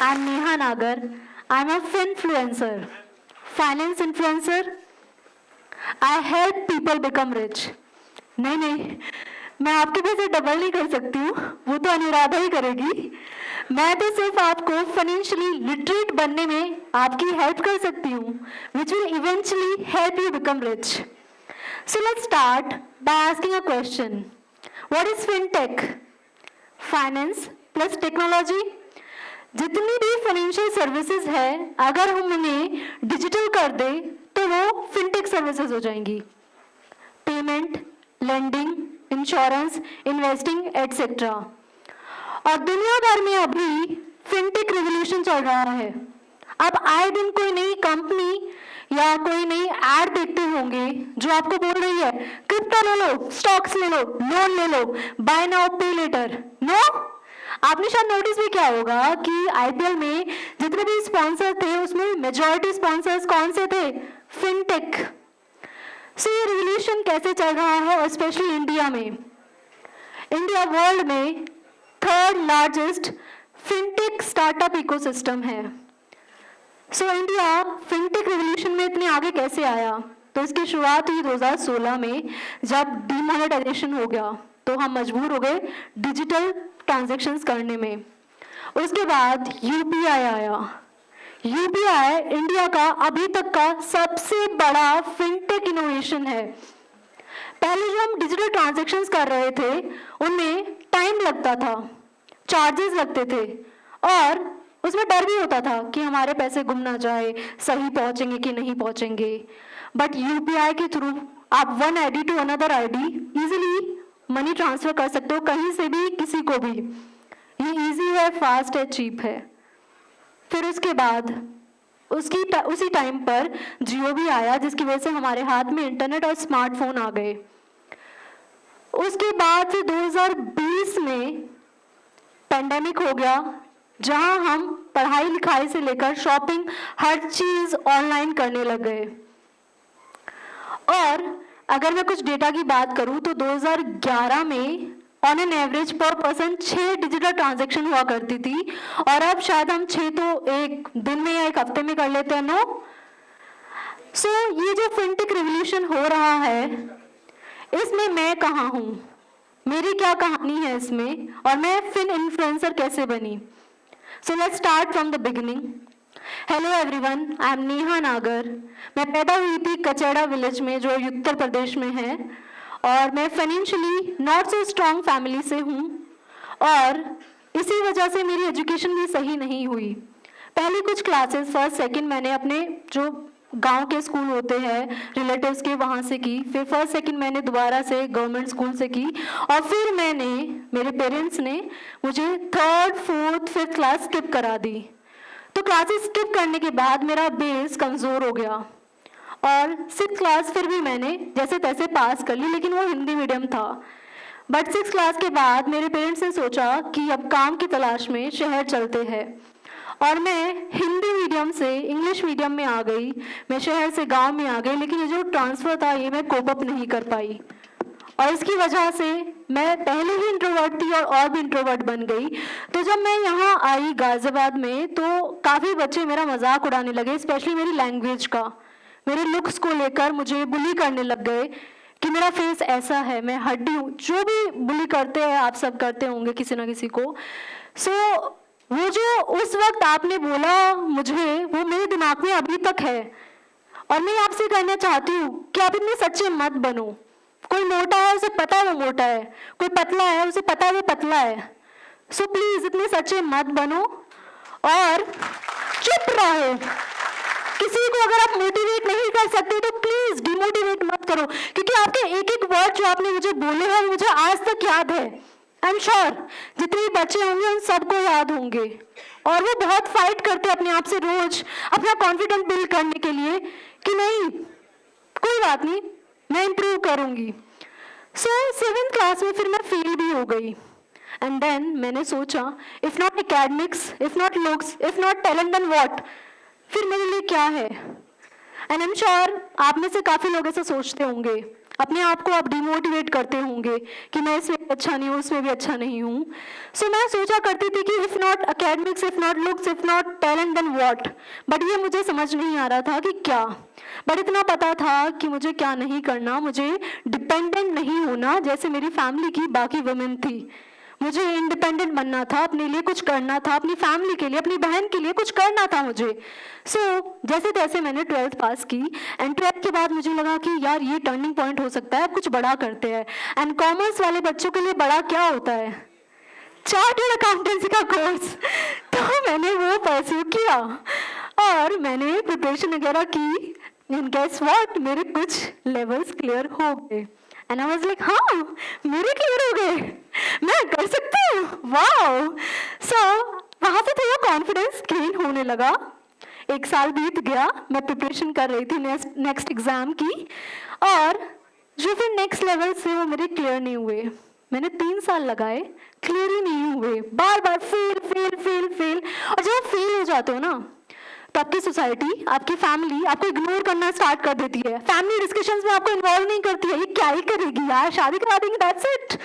I'm Neha Nagar. I'm a finfluencer, finance influencer. I help people become rich. नहीं, मैं आपके पैसे double नहीं कर सकती हूँ, वो तो अनुराधा ही करेगी। मैं तो सिर्फ आपको फाइनेंशियली लिटरेट बनने में आपकी हेल्प कर सकती हूँ, which will eventually help you become rich. So let's start by asking a question. What is fintech? Finance plus technology. जितनी भी फाइनेंशियल सर्विसेज है, अगर हम उन्हें डिजिटल कर दें तो वो फिनटेक सर्विसेज हो जाएंगी। Payment, lending, insurance, investing etcetera. और दुनिया भर में अभी फिनटेक रिवॉल्यूशन चल रहा है। अब आए दिन कोई नई कंपनी या कोई नई एड देखते होंगे जो आपको बोल रही है क्रिप्टो ले लो, स्टॉक्स ले लो, लोन ले लो, बाय नाउ पे लेटर। नो, आपने शायद नोटिस भी किया होगा कि आईपीएल में जितने भी स्पॉन्सर थे उसमें मेजॉरिटी स्पॉन्सर्स कौन से थे? फिनटेक। सो ये रिवॉल्यूशन कैसे चल रहा है, और स्पेशली इंडिया में? इंडिया वर्ल्ड में third largest fintech startup ecosystem है। सो इंडिया फिनटेक रिवॉल्यूशन में इतने आगे कैसे आया? तो इसकी शुरुआत हुई 2016 में, जब डीमोनेटाइजेशन हो गया तो हम मजबूर हो गए डिजिटल ट्रांजैक्शंस करने में। उसके बाद यूपीआई आया। यूपीआई इंडिया का अभी तक का सबसे बड़ा फिनटेक इनोवेशन है। पहले जो हम डिजिटल ट्रांजैक्शंस कर रहे थे उनमें टाइम लगता था, चार्जेस लगते थे, और उसमें डर भी होता था कि हमारे पैसे गुम ना जाए, सही पहुंचेंगे कि नहीं पहुंचेंगे। बट यूपीआई के थ्रू आप one ID to another ID easily money transfer कर सकते हो, कहीं से भी किसी को भी। ये इजी है, फास्ट है, चीप है। फिर उसके बाद उसी टाइम पर जियो भी आया, जिसकी वजह से हमारे हाथ में इंटरनेट और स्मार्टफोन आ गए। उसके बाद फिर 2020 में पेंडेमिक हो गया, जहां हम पढ़ाई लिखाई से लेकर शॉपिंग हर चीज ऑनलाइन करने लग गए। और अगर मैं कुछ डेटा की बात करूं तो 2011 में ऑन एन एवरेज पर पर्सन 6 डिजिटल ट्रांजैक्शन हुआ करती थी, और अब शायद हम 6 तो एक दिन में या एक हफ्ते में कर लेते हैं। नो। सो ये जो फिनटेक रिवॉल्यूशन हो रहा है, इसमें मैं कहाँ हूँ, मेरी क्या कहानी है इसमें, और मैं फिन इन्फ्लुएंसर कैसे बनी? So let's start from the beginning. Hello everyone, I am Neha नागर। मैं पैदा हुई थी कचेड़ा विलेज में, जो उत्तर प्रदेश में है, और मैं financially not so strong family से हूँ, और इसी वजह से मेरी एजुकेशन भी सही नहीं हुई। पहली कुछ क्लासेस फर्स्ट सेकंड मैंने अपने जो गांव के स्कूल होते हैं रिलेटिव्स के, वहाँ से की। फिर फर्स्ट सेकंड मैंने दोबारा से गवर्नमेंट स्कूल से की, और फिर मेरे पेरेंट्स ने मुझे third fourth fifth class skip करा दी। तो क्लासेस स्किप करने के बाद मेरा बेस कमज़ोर हो गया, और 6th क्लास फिर भी मैंने जैसे तैसे पास कर ली, लेकिन वो हिंदी मीडियम था। बट 6th क्लास के बाद मेरे पेरेंट्स ने सोचा कि अब काम की तलाश में शहर चलते हैं, और मैं हिंदी मीडियम से इंग्लिश मीडियम में आ गई। मैं शहर से गांव में आ गई, लेकिन ये जो ट्रांसफ़र था ये मैं कोप अप नहीं कर पाई, और इसकी वजह से मैं पहले ही इंट्रोवर्ट थी और भी इंट्रोवर्ट बन गई। तो जब मैं यहाँ आई गाजियाबाद में, तो काफ़ी बच्चे मेरा मजाक उड़ाने लगे, स्पेशली मेरी लैंग्वेज का, मेरे लुक्स को लेकर मुझे बुली करने लग गए कि मेरा फेस ऐसा है, मैं हड्डी हूँ। जो भी बुली करते हैं, आप सब करते होंगे किसी ना किसी को। सो वो जो उस वक्त आपने बोला मुझे, वो मेरे दिमाग में अभी तक है, और मैं आपसे कहना चाहती हूँ कि आप इतने सच्चे मत बनो। कोई मोटा है उसे पता है वो मोटा है, कोई पतला है उसे पता है वो पतला है। सो प्लीज इतने सच्चे मत बनो और चुप रहो। किसी को अगर आप मोटिवेट नहीं कर सकते तो प्लीज डिमोटिवेट मत करो, क्योंकि आपके एक एक वर्ड जो आपने मुझे बोले हैं मुझे आज तक याद है। आई एम श्योर जितने बच्चे होंगे उन सबको याद होंगे, और वो बहुत फाइट करते हैं अपने आप से रोज अपना कॉन्फिडेंस बिल्ड करने के लिए कि नहीं कोई बात नहीं, मैं इंप्रूव करूंगी। सो 7th क्लास में फिर मैं फेल भी हो गई, एंड देन मैंने सोचा if not academics, if not looks, if not talent, then what? फिर मेरे लिए क्या है? एंड आई एम श्योर आप में से काफ़ी लोग ऐसा सोचते होंगे। अपने आप को आप डिमोटिवेट करते होंगे कि मैं इसमें अच्छा नहीं हूँ, उसमें भी अच्छा नहीं हूँ। सो मैं सोचा करती थी कि if not academics, if not looks, if not talent, then what. But ये मुझे समझ नहीं आ रहा था कि क्या। बट इतना पता था कि मुझे क्या नहीं करना, मुझे डिपेंडेंट नहीं होना जैसे मेरी फैमिली की बाकी वुमेन थी। मुझे इंडिपेंडेंट बनना था, अपने लिए कुछ करना था, अपनी फैमिली के लिए, अपनी बहन के लिए कुछ करना था मुझे। जैसे तैसे मैंने 12th पास की, एंड 12th के बाद मुझे लगा कि यार ये टर्निंग पॉइंट हो सकता है, अब कुछ बड़ा करते हैं। एंड कॉमर्स वाले बच्चों के लिए बड़ा क्या होता है? चार्टर्ड अकाउंटेंसी का कोर्स। तो मैंने वो परस्यू किया और मैंने प्रिपरेशन वगैरह की, एंड गेस व्हाट, मेरे कुछ लेवल्स क्लियर हो गए। एंड आई वाज लाइक, हाँ मेरे क्लियर हो गए, मैं कर सकती हूँ, वाओ। सो वहाँ से थोड़ा कॉन्फिडेंस गेन होने लगा। 1 साल बीत गया, मैं प्रिपरेशन कर रही थी नेक्स्ट एग्जाम की, और जो फिर नेक्स्ट लेवल से वो मेरे क्लियर नहीं हुए। मैंने 3 साल लगाए, क्लियर ही नहीं हुए, बार बार फेल फेल फेल फेल। और जब आप फेल हो जाते हो ना, तो आपकी सोसाइटी, आपकी फैमिली आपको इग्नोर करना स्टार्ट कर देती है। फैमिली डिस्कशंस में आपको इन्वॉल्व नहीं करती है, ये क्या ही करेगी यार, शादी करा देंगे, दैट्स इट।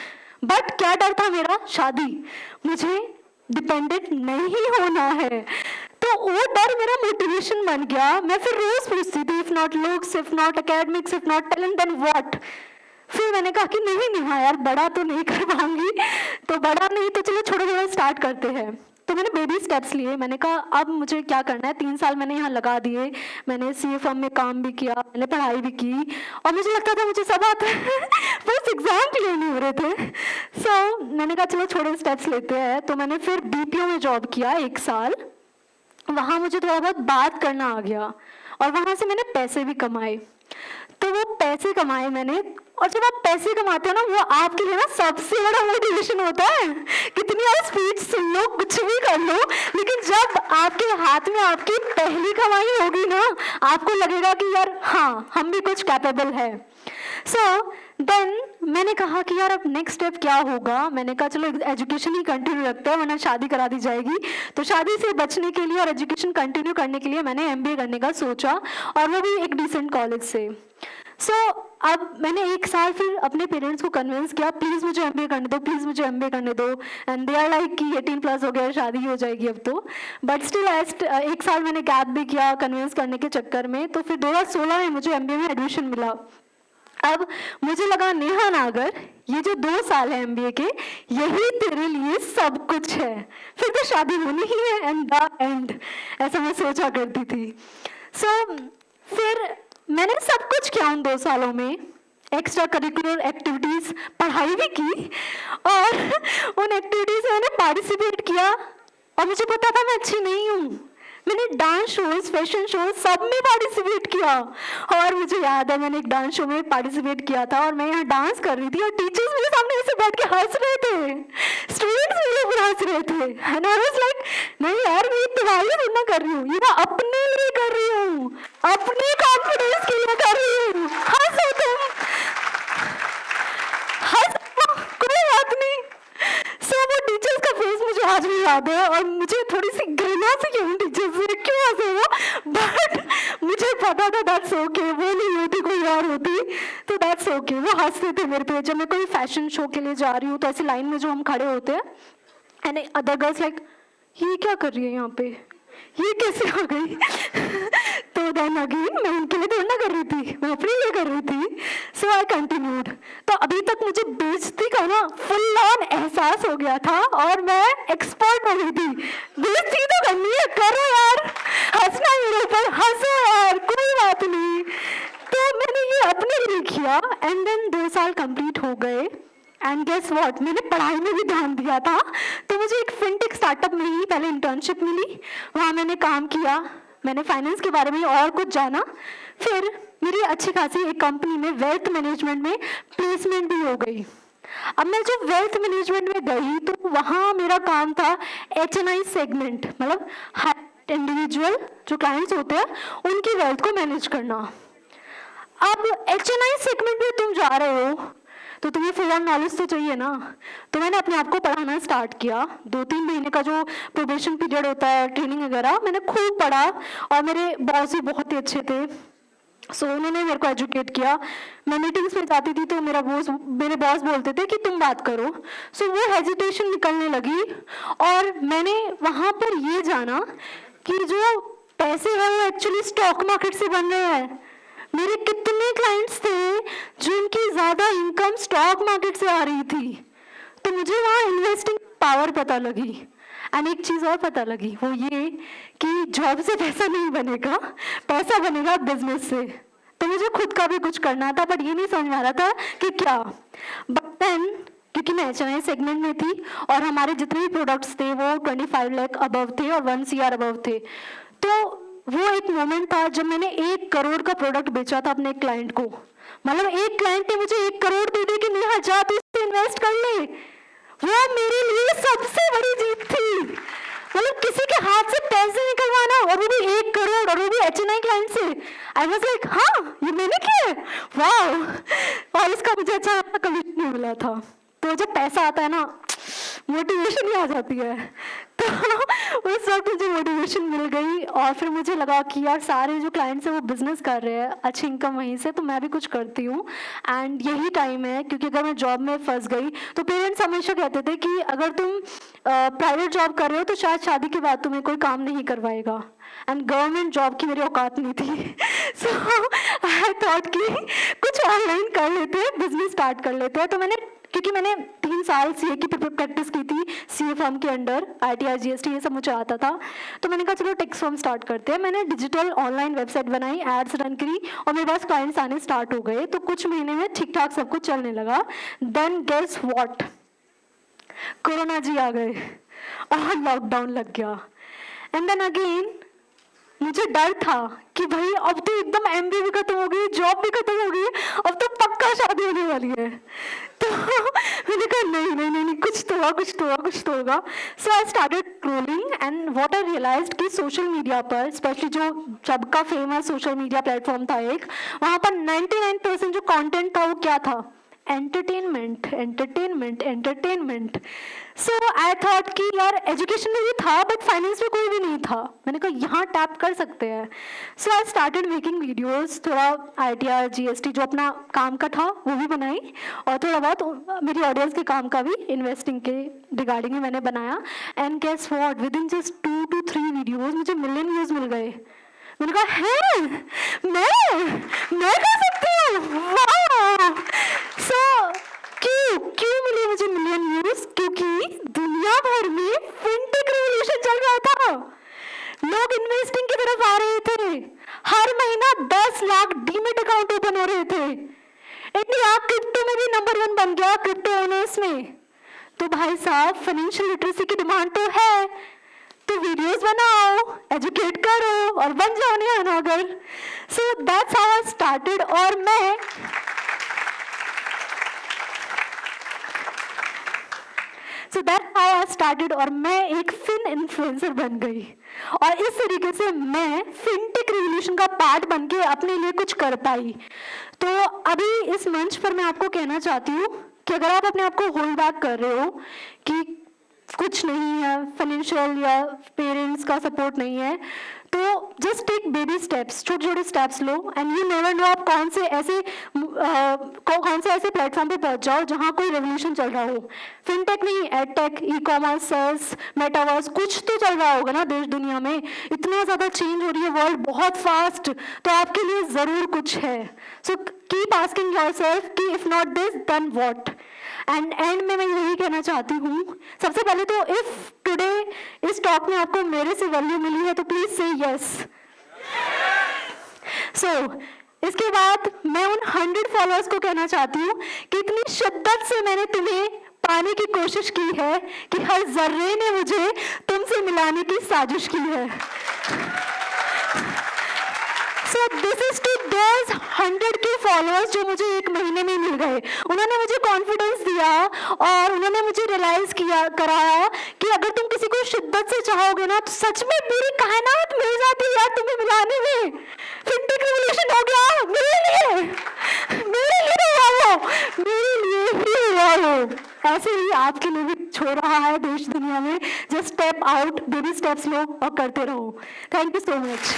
बट क्या डर था मेरा? शादी, मुझे डिपेंडेंट नहीं होना है। तो वो डर मेरा मोटिवेशन बन गया। मैं फिर रोज पूछती थी, if not looks, if not academics, if not talent, then what. फिर मैंने कहा कि नहीं नेहा यार, बड़ा तो नहीं कर पाऊंगी, तो बड़ा नहीं तो चलो छोटे छोटे स्टार्ट करते हैं। तो मैंने बेबी स्टेप्स लिए। मैंने कहा अब मुझे क्या करना है, 3 साल मैंने यहाँ लगा दिए, मैंने सीए फर्म में काम भी किया, मैंने पढ़ाई भी की, और मुझे लगता था मुझे सब आता है बस एग्जाम क्लियर नहीं हो रहे थे। मैंने कहा चलो छोटे स्टेप्स लेते हैं। तो मैंने फिर बीपीओ में जॉब किया 1 साल। वहाँ मुझे थोड़ा बहुत बात करना आ गया, और वहाँ से मैंने पैसे भी कमाए। तो वो पैसे कमाए मैंने, और जब आप पैसे कमाते हो ना, वो आपके लिए ना सबसे बड़ा मोटिवेशन होता है। कितनी आप स्पीच सुन लो, कुछ भी कर लो, लेकिन जब आपके हाथ में आपकी पहली कमाई होगी ना, आपको लगेगा कि यार हाँ, हम भी कुछ कैपेबल है। देन मैंने कहा कि यार अब नेक्स्ट स्टेप क्या होगा। मैंने कहा चलो एजुकेशन ही कंटिन्यू रखते हैं, वरना शादी करा दी जाएगी। तो शादी से बचने के लिए और एजुकेशन कंटिन्यू करने के लिए मैंने एमबीए करने का सोचा, और वो भी एक डिसेंट कॉलेज से। अब मैंने 1 साल फिर अपने पेरेंट्स को कन्विंस किया, प्लीज़ मुझे एमबीए करने दो, प्लीज़ मुझे एमबीए करने दो। एंड दे आर लाइक कि 18+ हो गया, शादी हो जाएगी अब तो। बट स्टिल 1 साल मैंने गैप भी किया कन्विंस करने के चक्कर में। तो फिर 2016 में मुझे एमबीए में एडमिशन मिला। अब मुझे लगा नेहा नागर, ये जो 2 साल है एमबीए के, यही तेरे लिए सब कुछ है, फिर तो शादी होनी ही है, एंड द एंड, ऐसा मैं सोचा करती थी। फिर मैंने सब कुछ किया उन 2 सालों में, एक्स्ट्रा करिकुलर एक्टिविटीज़, पढ़ाई भी की, और उन एक्टिविटीज़ में मैंने पार्टिसिपेट किया। और मुझे पता था मैं अच्छी नहीं हूँ, मैंने डांस शोज, फैशन शोज, सब में पार्टिसिपेट किया। और मुझे याद है मैंने एक डांस शो में पार्टिसिपेट किया था, और मैं यहाँ डांस कर रही थी, और टीचर्स मेरे सामने ऐसे बैठ के हंस रहे थे, स्टूडेंट्स मेरे ऊपर हंस रहे थे। एंड आई वाज लाइक, नहीं यार, मैं तुम्हारे लिए ना कर रही हूँ, ये मैं अपने लिए कर रही हूँ, अपने कॉन्फिडेंस के लिए कर रही हूँ। हंसो तुम, हंसो, कोई बात नहीं। वो टीचर्स का फेस मुझे आज भी याद है, और मुझे थोड़ी सी घृणा सी क्यों टीचर्स से, क्यों हंसे वो, बट मुझे पता था दैट्स ओके, वो नहीं होती कोई और होती, तो दैट्स ओके। वो हंसते थे मेरे पे। जब मैं कोई फैशन शो के लिए जा रही हूँ, तो ऐसी लाइन में जो हम खड़े होते हैं, एंड अदर गर्ल्स लाइक, ये क्या कर रही है यहाँ पे, ये कैसे आ गई तो देन अगेन मैं उनके लिए थोड़ा कर रही थी, मैं अपने लिए कर रही थी। सो आई कंटिन्यूड। तो अभी तक मुझे बेइज्जती का ना फुल ऑन एहसास हो गया था, और मैं एक्सपर्ट हो गई थी। बेइज्जती तो करनी है, करो यार, हंसना मेरे ऊपर, हंसो यार, कोई बात नहीं। तो मैंने ये अपने लिए किया, एंड देन 2 साल कंप्लीट हो गए। एंड गेस व्हाट, मैंने पढ़ाई में भी ध्यान दिया था। तो मुझे एक फिनटेक स्टार्टअप में ही पहले इंटर्नशिप मिली, वहाँ मैंने काम किया, मैंने फाइनेंस के बारे में और कुछ जाना। फिर मेरी अच्छी खासी एक कंपनी में वेल्थ मैनेजमेंट में प्लेसमेंट भी हो गई। अब मैं जब वेल्थ मैनेजमेंट में गई, तो वहाँ मेरा काम था HNI सेगमेंट, मतलब हाई इंडिविजुअल जो क्लाइंट्स होते हैं, उनकी वेल्थ को मैनेज करना। अब HNI सेगमेंट में तुम जा रहे हो, तो तुम्हें फुल ऑन नॉलेज तो चाहिए ना। तो मैंने अपने आप को पढ़ाना स्टार्ट किया। 2-3 महीने का जो प्रोबेशन पीरियड होता है, ट्रेनिंग वगैरह, मैंने खूब पढ़ा, और मेरे बॉस भी बहुत ही अच्छे थे। सो उन्होंने मेरे को एजुकेट किया। मैं मीटिंग्स में जाती थी तो मेरे बॉस बोलते थे कि तुम बात करो। सो वो हेजिटेशन निकलने लगी और मैंने वहाँ पर ये जाना कि जो पैसे हैं वो एक्चुअली स्टॉक मार्केट से बन रहे हैं। मेरे कितने क्लाइंट्स थे जिनकी ज़्यादा इनकम स्टॉक मार्केट से आ रही थी। तो मुझे वहाँ इन्वेस्टिंग पावर पता लगी। एंड एक चीज़ और पता लगी, वो ये कि जॉब से पैसा नहीं बनेगा, पैसा बनेगा बिजनेस से। तो मुझे खुद का भी कुछ करना था, बट ये नहीं समझ में आ रहा था कि क्या। बट देन क्योंकि मैं HNI सेगमेंट में थी और हमारे जितने भी प्रोडक्ट्स थे वो 25 लाख अबव थे और 1 CR अबव थे। तो वो एक मोमेंट था जब मैंने 1 करोड़ का प्रोडक्ट बेचा था अपने क्लाइंट को। मतलब एक क्लाइंट ने मुझे 1 करोड़ दे दी कि नेहा जा तू इससे इन्वेस्ट कर ले। वो मेरे लिए सबसे बड़ी जीत थी। मतलब किसी के हाथ से पैसे निकलवाना और वो भी 1 करोड़ और वो भी HNI क्लाइंट से। आई वाज लाइक हाँ ये मैंने किया, वाह। और इसका मुझे अच्छा कमीशन नहीं मिला था। तो जब पैसा आता है ना मोटिवेशन ही आ जाती है। तो उस वक्त मुझे मोटिवेशन मिल गई और फिर मुझे लगा कि यार सारे जो क्लाइंट्स हैं वो बिजनेस कर रहे हैं, अच्छी इनकम वहीं से, तो मैं भी कुछ करती हूँ। एंड यही टाइम है, क्योंकि अगर मैं जॉब में फंस गई तो पेरेंट्स हमेशा कहते थे कि अगर तुम प्राइवेट जॉब कर रहे हो तो शायद शादी के बाद तुम्हें कोई काम नहीं करवाएगा। एंड गवर्नमेंट जॉब की मेरी औकात नहीं थी। सो आई थॉट कि कुछ ऑनलाइन कर लेते हैं, बिजनेस स्टार्ट कर लेते हैं। तो क्योंकि मैंने 3 साल CA की प्रैक्टिस की थी, CA फर्म के अंडर, ITR GST ये सब मुझे आता था। तो मैंने कहा चलो टैक्स फर्म स्टार्ट करते हैं। मैंने डिजिटल ऑनलाइन वेबसाइट बनाई, एड्स रन करी और मेरे पास क्लाइंट्स आने स्टार्ट हो गए। तो कुछ महीने में ठीक ठाक सब कुछ चलने लगा। देन गेस व्हाट, कोरोना जी आ गए और लॉकडाउन लग गया। एंड देन अगेन मुझे डर था कि भाई अब तो एकदम MBA भी खत्म हो गई, जॉब भी खत्म हो गई, अब तो पक्का शादी होने वाली है। तो मैंने कहा नहीं, कुछ तो होगा। So I started scrolling and what I realised कि सोशल मीडिया पर, स्पेशली जो सबका फेमस सोशल मीडिया प्लेटफॉर्म था एक, वहाँ पर 99% जो कंटेंट था वो क्या था, एंटरटेनमेंट। सो आई थॉट कि यार एजुकेशन में भी था बट फाइनेंस में कोई भी नहीं था। मैंने कहा यहाँ टैप कर सकते हैं। सो आई स्टार्टेड मेकिंग वीडियोस, थोड़ा ITR GST जो अपना काम का था वो भी बनाई और थोड़ा बहुत मेरी ऑडियंस के काम का भी इन्वेस्टिंग के रिगार्डिंग में मैंने बनाया। And guess what, within just 2 to 3 videos मुझे मिलियन व्यूज मिल गए। मैंने कहा है मैं कर सकती हूँ, वाह। सो क्यों मिले मुझे मिलियन व्यूज? क्योंकि दुनिया भर में फिनटेक रेवोल्यूशन चल रहा था। लोग इन्वेस्टिंग की तरफ आ रहे थे, हर महीना 10 लाख डीमेट अकाउंट ओपन हो रहे थे। इंडिया क्रिप्टो में भी नंबर 1 बन गया, क्रिप्टो ओनर्स में। तो भाई साहब फाइनेंशियल लिटरेसी की डिमांड तो है, तो वीडियोस बनाओ, एजुकेट करो और बन जाओ नेहा नागर। So that's how I started. और मैं और मैं एक फिन इन्फ्लुएंसर बन गई और इस तरीके से मैं फिनटेक रिवॉल्यूशन का पार्ट बन के अपने लिए कुछ कर पाई। तो अभी इस मंच पर मैं आपको कहना चाहती हूँ कि अगर आप अपने आप को होल्ड बैक कर रहे हो कि कुछ नहीं है, फाइनेंशियल या पेरेंट्स का सपोर्ट नहीं है, तो जस्ट टेक बेबी स्टेप्स, छोटे steps low. And you never know आप कौन से ऐसे प्लेटफॉर्म पे पहुंच जाओ जहां कोई रेवोल्यूशन चल रहा हो। फिनटेक नहीं, एडटेक, ई-कॉमर्स, सर्स, मेटावर्स, कुछ तो चल रहा होगा ना देश दुनिया में। इतना ज़्यादा चेंज हो रही है वर्ल्ड बहुत फास्ट, तो आपके लिए ज़रूर कुछ है। सो कीप आस्किंग योरसेल्फ कि if not this then what. End में मैं यही कहना चाहती हूँ, सबसे पहले तो इफ टुडे इस टॉक में आपको मेरे से वैल्यू मिली है तो प्लीज से यस। सो इसके बाद मैं उन 100 फॉलोअर्स को कहना चाहती हूँ कि इतनी शिद्दत से मैंने तुम्हें पाने की कोशिश की है कि हर जर्रे ने मुझे तुमसे मिलाने की साजिश की है। So this is to those 100K followers जो मुझे 1 महीने में मिल गए। उन्होंने मुझे कॉन्फिडेंस दिया और उन्होंने मुझे रियलाइज कराया कि अगर तुम किसी को शिद्दत से चाहोगे ना तो सच में पूरी कायनात मिल जाती है यार तुम्हें मिलाने में। फिनटेक रिवॉल्यूशन हो गया मेरे लिए हुआ हो, ऐसे ही आपके लिए भी छो रहा है देश दुनिया में। Just step out, baby steps लो और करते रहो। Thank you so much.